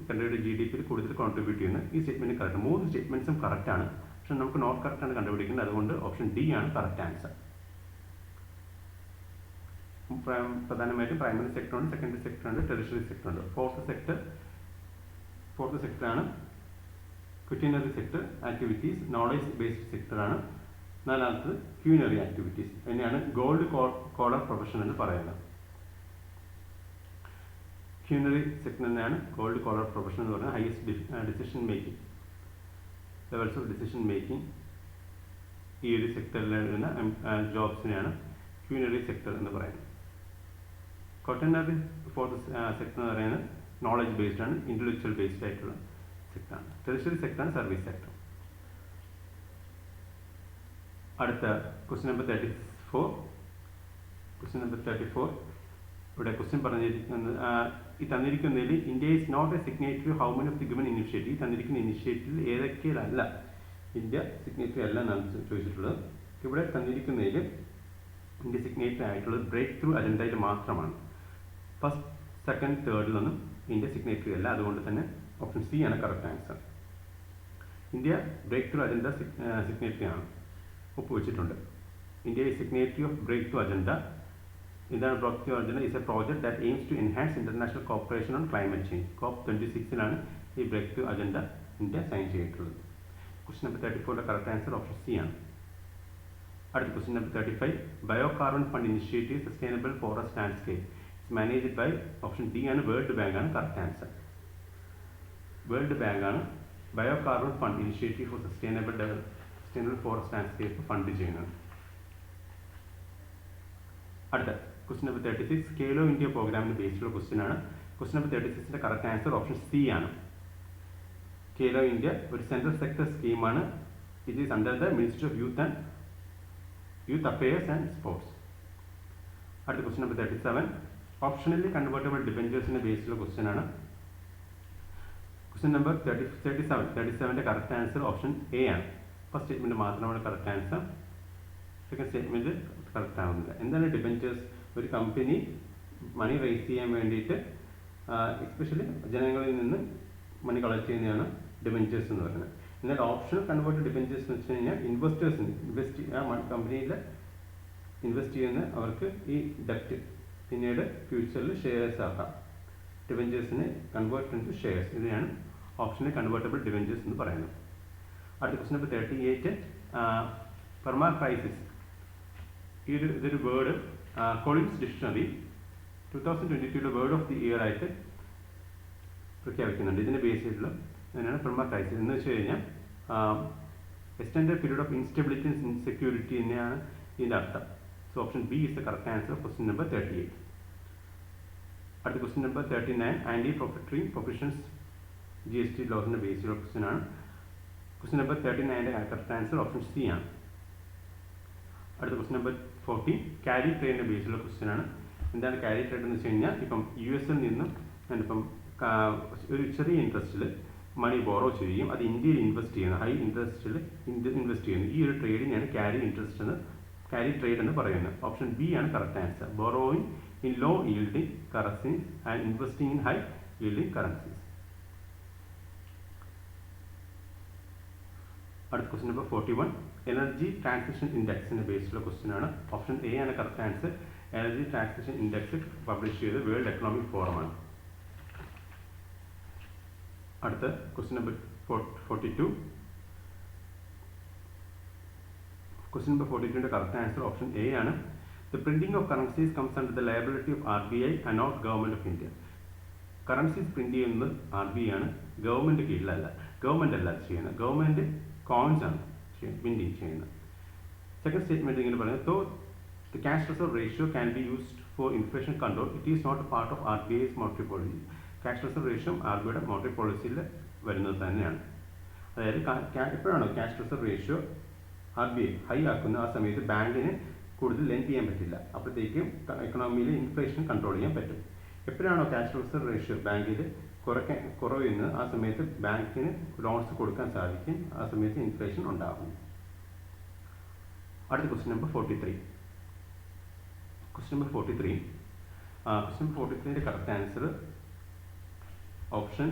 കൺട്രിയുടെ GDP കൂടുതൽ contribute ചെയ്യുന്നത്. ഈ സ്റ്റേറ്റ്മെന്റ് കറക്റ്റ്. 3 സ്റ്റേറ്റ്മെന്റ്സും കറക്റ്റ് ആണ്. പക്ഷെ നമുക്ക് നോട്ട് കറക്റ്റ് ആണ് കണ്ടുപിടിക്കുന്നത്. അതുകൊണ്ട് ഓപ്ഷൻ ഡി ആണ് കറക്റ്റ് ആൻസർ. പ്രധാനമായിട്ടും പ്രൈമറി സെക്ടർ ഉണ്ട്, സെക്കൻഡറി സെക്ടർ ഉണ്ട്, ടെറിഷറി സെക്ടർ ഉണ്ട്. ഫോർത്ത് സെക്ടറാണ് quaternary sector activities, knowledge based സെക്ടറാണ്. നാലാമത്തത് ക്യൂനറി ആക്ടിവിറ്റീസ്. അതിനെയാണ് ഗോൾഡ് കോളർ പ്രൊഫഷൻ എന്ന് പറയുന്നത്. ക്യൂനറി സെക്ടർ തന്നെയാണ് ഗോൾഡ് കോളർ പ്രൊഫഷൻ എന്ന് പറയുന്നത്. Highest decision making, levels of decision making ഈ ഒരു സെക്ടറിൽ വരുന്ന ജോബ്സിനെയാണ് ക്യൂനറി സെക്ടർ എന്ന് പറയുന്നത്. ക്വട്ടനറി ഫോർത്ത് സെക്ടർ എന്ന് പറയുന്നത് നോളജ് ബേസ്ഡ് ആണ്, ഇന്റലക്ച്വൽ ബേസ്ഡ് ആയിട്ടുള്ള സെക്ടറാണ്. ടെറിഷറി സെക്ടറാണ് സർവീസ് സെക്ടർ. അടുത്ത ക്വസ്റ്റ്യൻ നമ്പർ 34. ഇവിടെ ക്വസ്റ്റ്യൻ പറഞ്ഞിരിക്കുന്നത് ഈ തന്നിരിക്കുന്നതിൽ India is not a signatory how many of the given initiative, തന്നിരിക്കുന്ന ഇനിഷ്യേറ്റീവിൽ ഏതൊക്കെയല്ല ഇന്ത്യ സിഗ്നേറ്ററി അല്ല എന്നാണ് ചോദിച്ചിട്ടുള്ളത്. ഇവിടെ തന്നിരിക്കുന്നതിൽ ഇന്ത്യ സിഗ്നേറ്ററി ആയിട്ടുള്ളത് ബ്രേക്ക് ത്രൂ അജണ്ടയിൽ മാത്രമാണ്. ഫസ്റ്റ്, സെക്കൻഡ്, തേർഡിലൊന്നും ഇന്ത്യ സിഗ്നേറ്ററി അല്ല. അതുകൊണ്ട് തന്നെ ഓപ്ഷൻ സി ആണ് correct answer. India Breakthrough Agenda signatory ആണ്, ഒപ്പുവെച്ചിട്ടുണ്ട്. India is signatory of Breakthrough Agenda. എന്താണ് Breakthrough Agenda? Is a project that aims to enhance international cooperation on climate change. COP26 ഈ Breakthrough Agenda India sign ചെയ്തിട്ടുള്ളത്. Question number 34 correct answer option C ആണ്. അടുത്ത question number 35, bio carbon fund initiative sustainable forest landscape managed by option D ആണ്, World Bank ആണ് correct answer. World Bank ആണ് bio carbon fund initiative four sustainable forest landscape fund ചെയ്യുന്നത്. അടുത്ത question number 36, സ്കേലോ India പ്രോഗ്രാമിന് ബേസിലുള്ള question ആണ്. Question number 36 correct answer option C ആണ്. സ്കേലോ India ഒരു central sector സ്കീമാണ്. It is under the ministry of youth affairs and sports. അടുത്ത question number 37, ഓപ്ഷണലി convertible ഡിബെഞ്ചേഴ്സിന്റെ ബേസിലുള്ള question ആണ്. Question number 37 correct answer option A ആണ്. First statement മാത്രമാണ് correct answer, second statement correct ആവുന്നില്ല. എന്താണ് debentures? ഒരു company മണി raise ചെയ്യാൻ വേണ്ടിയിട്ട് എസ്പെഷ്യലി ജനങ്ങളിൽ നിന്ന് മണി കളക്ട് ചെയ്യുന്നതാണ് ഡിബെഞ്ചേഴ്സ് എന്ന് പറയുന്നത്. എന്നാൽ ഓപ്ഷണൽ കൺവേർട്ടഡ് ഡിബെഞ്ചേഴ്സ് എന്ന് വെച്ച് കഴിഞ്ഞാൽ ഇൻവെസ്റ്റേഴ്സിന് കമ്പനിയിൽ ഇൻവെസ്റ്റ് ചെയ്യുന്ന അവർക്ക് ഈ ഡെപ്റ്റ് പിന്നീട് ഫ്യൂച്ചറിൽ ഷെയർസ് ആക്കാം. ഡിബെഞ്ചേഴ്സിനെ കൺവേർട്ട് ഇൻടു ഷെയർസ്, ഇതിനെയാണ് ഓപ്ഷണൽ കൺവേർട്ടബിൾ ഡിബെഞ്ചേഴ്സ് എന്ന് പറയുന്നത്. അടുത്ത ക്വസ്റ്റ്യൻ നമ്പർ 38, പെർമാക്രൈസിസ് ഇതൊരു word Collins dictionary 2022 word of the year ആയിട്ട് പ്രഖ്യാപിക്കുന്നുണ്ട്. ഇതിനെ ബേസ് ചെയ്തിട്ടുള്ള അതിനാണ് പെർമാക്രൈസിസ് എന്ന് വെച്ച് കഴിഞ്ഞാൽ extended period of instability and insecurity തന്നെയാണ് ഇതിൻ്റെ അർത്ഥം. So option B is the correct answer of question number 38. അടുത്ത question number 39, anti profiteering provisions GST ലോസിൻ്റെ ബേസിലുള്ള ക്വസ്റ്റ്യൻ ആണ്. Question number 39 correct answer option C ആണ്. അടുത്ത ക്വസ്റ്റ്യൻ നമ്പർ 40, ക്യാരി ട്രേഡിൻ്റെ ബേസിലുള്ള ക്വസ്റ്റ്യൻ ആണ്. എന്താണ് ക്യാരി ട്രേഡ് എന്ന് വെച്ച് കഴിഞ്ഞാൽ ഇപ്പം US നിന്നും ഇപ്പം ഒരു ചെറിയ ഇൻട്രസ്റ്റിൽ മണി ബോറോ ചെയ്യും, അത് ഇന്ത്യയിൽ ഇൻവെസ്റ്റ് ചെയ്യുന്നു, ഹൈ ഇൻട്രസ്റ്റിൽ ഇൻവെസ്റ്റ് ചെയ്യുന്നു. ഈ ഒരു ട്രേഡിനെയാണ് ക്യാരി ട്രേഡ് എന്ന് പറയുന്നത്. ഓപ്ഷൻ ബി ആണ് correct answer. Borrowing in low yielding currencies and investing in high yielding currencies. അടുത്ത ക്വസ്റ്റ്യൻ നമ്പർ 41, എനർജി ട്രാൻസിഷൻ ഇൻഡെക്സിന്റെ ബേസിലുള്ള ക്വസ്റ്റ്യൻ ആണ്. ഓപ്ഷൻ എ ആണ് correct answer. Energy transition index publish ചെയ്ത് വേൾഡ് എക്കണോമിക് ഫോറമാണ്. അടുത്ത ക്വസ്റ്റ്യൻ നമ്പർ 42, ക്വസ്റ്റ്യൻ നമ്പർ 42ന്റെ correct answer option A ആണ്. The printing of currencies comes under the liability of RBI and not government of India. Currencies print ചെയ്യുന്നത് RBI ആണ്, government കീഴിലല്ല. Government അല്ല ചെയ്യുന്നത്, ഗവൺമെന്റ് കോയിൻസ് ആണ് പ്രിന്റിങ് ചെയ്യുന്നത്. Second statement ഇങ്ങനെ പറയുന്നത്, so the cash reserve ratio can be used for inflation control, it is not a part of RBI's monetary policy. Cash reserve ratio RBIയുടെ monetary പോളിസിയിൽ വരുന്നത് തന്നെയാണ്. അതായത് എപ്പോഴാണോ cash reserve ratio RBI high ആക്കുന്ന ആ സമയത്ത് ബാങ്കിന് കൂടുതൽ ലെൻഡ് ചെയ്യാൻ പറ്റില്ല, അപ്പോഴത്തേക്കും എക്കണോമിയിൽ ഇൻഫ്ലേഷൻ കൺട്രോൾ ചെയ്യാൻ പറ്റും. എപ്പോഴാണോ ക്യാഷ് റിസർവ് റേഷ്യോ ബാങ്കിൽ കുറയുന്നത് ആ സമയത്ത് ബാങ്കിന് ലോൺസ് കൊടുക്കാൻ സാധിക്കും, ആ സമയത്ത് ഇൻഫ്ലേഷൻ ഉണ്ടാകും. അടുത്ത ക്വസ്റ്റ്യൻ നമ്പർ 43. ക്വസ്റ്റ്യൻ നമ്പർ 43ന്റെ കറക്റ്റ് ആൻസർ ഓപ്ഷൻ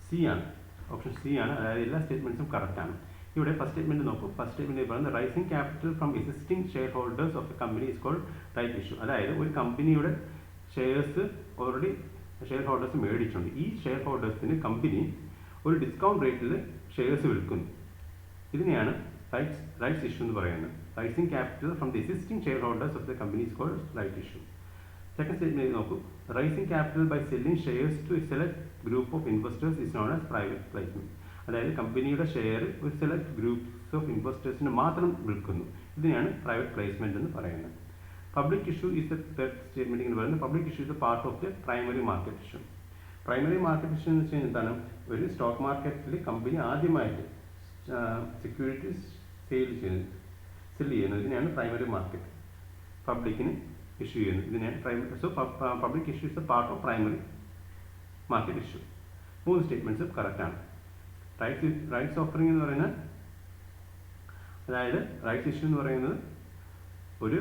സി ആണ്. അതായത് എല്ലാ സ്റ്റേറ്റ്മെന്റ്സും കറക്റ്റ് ആണ്. ഇവിടെ ഫസ്റ്റ് സ്റ്റേറ്റ്മെന്റ് നോക്കൂ. ഫസ്റ്റ് സ്റ്റേറ്റ്മെന്റ് പറയുന്നത് raising capital from existing shareholders of a company is called right issue. അതായത് ഒരു കമ്പനിയുടെ ഷെയർസ് ഓൾറെഡി ഷെയർ ഹോൾഡേഴ്സ് മേടിച്ചിട്ടുണ്ട്. ഈ ഷെയർ ഹോൾഡേഴ്സിന് കമ്പനി ഒരു ഡിസ്കൗണ്ട് റേറ്റിൽ ഷെയർസ് വിൽക്കുന്നു. ഇതിനെയാണ് റൈറ്റ്സ് ഇഷ്യൂ എന്ന് പറയുന്നത്. Raising capital from the existing shareholders of the company is called right issue. Second statement നോക്കൂ. Raising capital by selling shares to a select group of investors is known as private placement. അതായത് കമ്പനിയുടെ share ഒരു select groups of ഇൻവെസ്റ്റേഴ്സിന് മാത്രം വിൽക്കുന്നു. ഇതിനെയാണ് private placement എന്ന് പറയുന്നത്. Public issue is the third statement എന്ന് പറയുന്നത്. Public issue is A part of the primary market issue. Primary market issue എന്ന് വെച്ച് കഴിഞ്ഞാൽ എന്താണ്? ഒരു സ്റ്റോക്ക് മാർക്കറ്റിൽ കമ്പനി ആദ്യമായിട്ട് സെക്യൂരിറ്റീസ് സെല് ചെയ്യുന്നത് ഇതിനെയാണ് പ്രൈമറി മാർക്കറ്റ്. പബ്ലിക്കിന് ഇഷ്യൂ ചെയ്യുന്നത്. ഇതിനെയാണ് primary. So public issue is A part of primary market issue. 3 സ്റ്റേറ്റ്മെൻറ്റ്സും കറക്റ്റാണ്. റൈറ്റ്സ് ഓഫറിംഗ് എന്ന് പറയുന്നത്, അതായത് റൈറ്റ്സ് ഇഷ്യൂ എന്ന് പറയുന്നത് ഒരു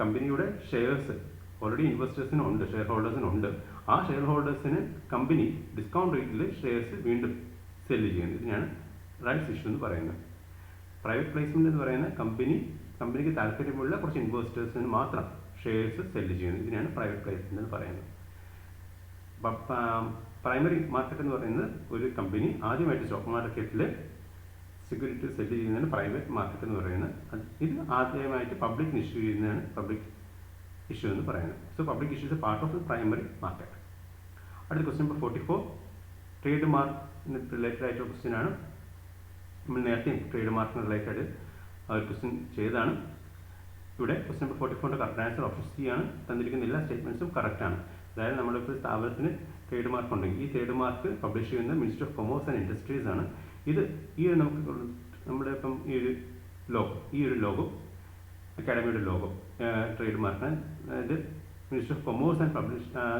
കമ്പനിയുടെ ഷെയർസ് ഓൾറെഡി ഇൻവെസ്റ്റേഴ്സിനുണ്ട്, ഷെയർ ഹോൾഡേഴ്സിനുണ്ട്. ആ ഷെയർ ഹോൾഡേഴ്സിന് കമ്പനി ഡിസ്കൗണ്ട് റേറ്റിൽ ഷെയർസ് വീണ്ടും സെല്ല് ചെയ്യുന്നത്. ഇതിനാണ് റൈറ്റ്സ് ഇഷ്യൂ എന്ന് പറയുന്നത്. പ്രൈവറ്റ് പ്ലേസ്മെൻറ്റ് എന്ന് പറയുന്ന കമ്പനിക്ക് താല്പര്യമുള്ള കുറച്ച് ഇൻവെസ്റ്റേഴ്സിന് മാത്രം ഷെയർസ് സെല്ല് ചെയ്യുന്നത്. ഇതിനാണ് പ്രൈവറ്റ് പ്ലേസ്മെൻറ്റ് എന്ന് പറയുന്നത്. പ്രൈമറി മാർക്കറ്റ് എന്ന് പറയുന്നത് ഒരു കമ്പനി ആദ്യമായിട്ട് സ്റ്റോക്ക് മാർക്കറ്റിൽ സെക്യൂരിറ്റി സെല്ല് ചെയ്യുന്നതാണ് പ്രൈവറ്റ് മാർക്കറ്റ് എന്ന് പറയുന്നത്. ഇത് ആദ്യമായിട്ട് പബ്ലിക് ഇഷ്യൂ ചെയ്യുന്നതാണ് പബ്ലിക് ഇഷ്യൂ എന്ന് പറയുന്നത്. So public issue is A part of the primary market. അടുത്ത ക്വസ്റ്റ്യൻ നമ്പർ 44, ട്രേഡ് മാർക്കിന് റിലേറ്റഡ് ആയിട്ടുള്ള ക്വസ്റ്റ്യൻ ആണ്. നമ്മൾ നേരത്തെ ട്രേഡ് മാർക്കിന് റിലേറ്റഡ് ഒരു ക്വസ്റ്റ്യൻ ചെയ്തതാണ്. ഇവിടെ ക്വസ്റ്റ്യൻ നമ്പർ 44ൻ്റെ കറക്റ്റ് ആൻസർ ഓപ്ഷൻ സി ആണ്. തന്നിരിക്കുന്ന എല്ലാ സ്റ്റേറ്റ്മെൻറ്റ്സും കറക്റ്റാണ്. അതായത് നമ്മളിപ്പോൾ സ്ഥാപനത്തിന് ട്രേഡ് മാർക്ക് ഉണ്ടെങ്കിൽ ഈ ട്രേഡ് മാർക്ക് പബ്ലിഷ് ചെയ്യുന്ന minister of commerce and industries ആണ്. ഇത് നമ്മുടെ ഇപ്പം ഈ ഒരു ലോഗോ അക്കാഡമിയുടെ ലോഗോ ട്രേഡ് മാർക്കിന്, അതായത് minister of commerce and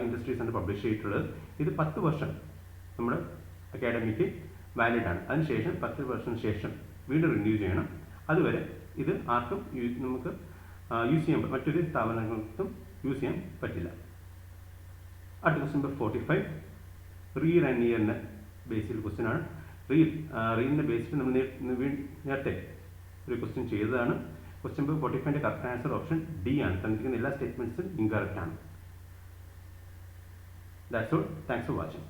industries ആണ് പബ്ലിഷ് ചെയ്തിട്ടുള്ളത്. ഇത് 10 വർഷം നമ്മുടെ അക്കാഡമിക്ക് വാലിഡ് ആണ്. അതിനുശേഷം 10 വർഷത്തിന് ശേഷം വീണ്ടും റിന്യൂ ചെയ്യണം. അതുവരെ ഇത് ആർക്കും നമുക്ക് യൂസ് ചെയ്യാൻ, മറ്റൊരു സ്ഥാപനങ്ങൾക്കും യൂസ് ചെയ്യാൻ പറ്റില്ല. അടുത്ത ക്വസ്റ്റ്യൻ നമ്പർ 45, റീൽ ആൻഡ് നിയറിൻ്റെ ബേസിൽ ക്വസ്റ്റ്യൻ ആണ്. റീലിൻ്റെ ബേസിൽ നമ്മൾ നേരത്തെ ഒരു ക്വസ്റ്റ്യൻ ചെയ്തതാണ്. ക്വസ്റ്റ്യൻ നമ്പർ 45ൻ്റെ കറക്റ്റ് ആൻസർ ഓപ്ഷൻ ഡി ആണ്. തന്നിരിക്കുന്ന എല്ലാ സ്റ്റേറ്റ്മെൻറ്റ്സും ഇൻകറക്റ്റ് ആണ്. That's all. Thanks for watching.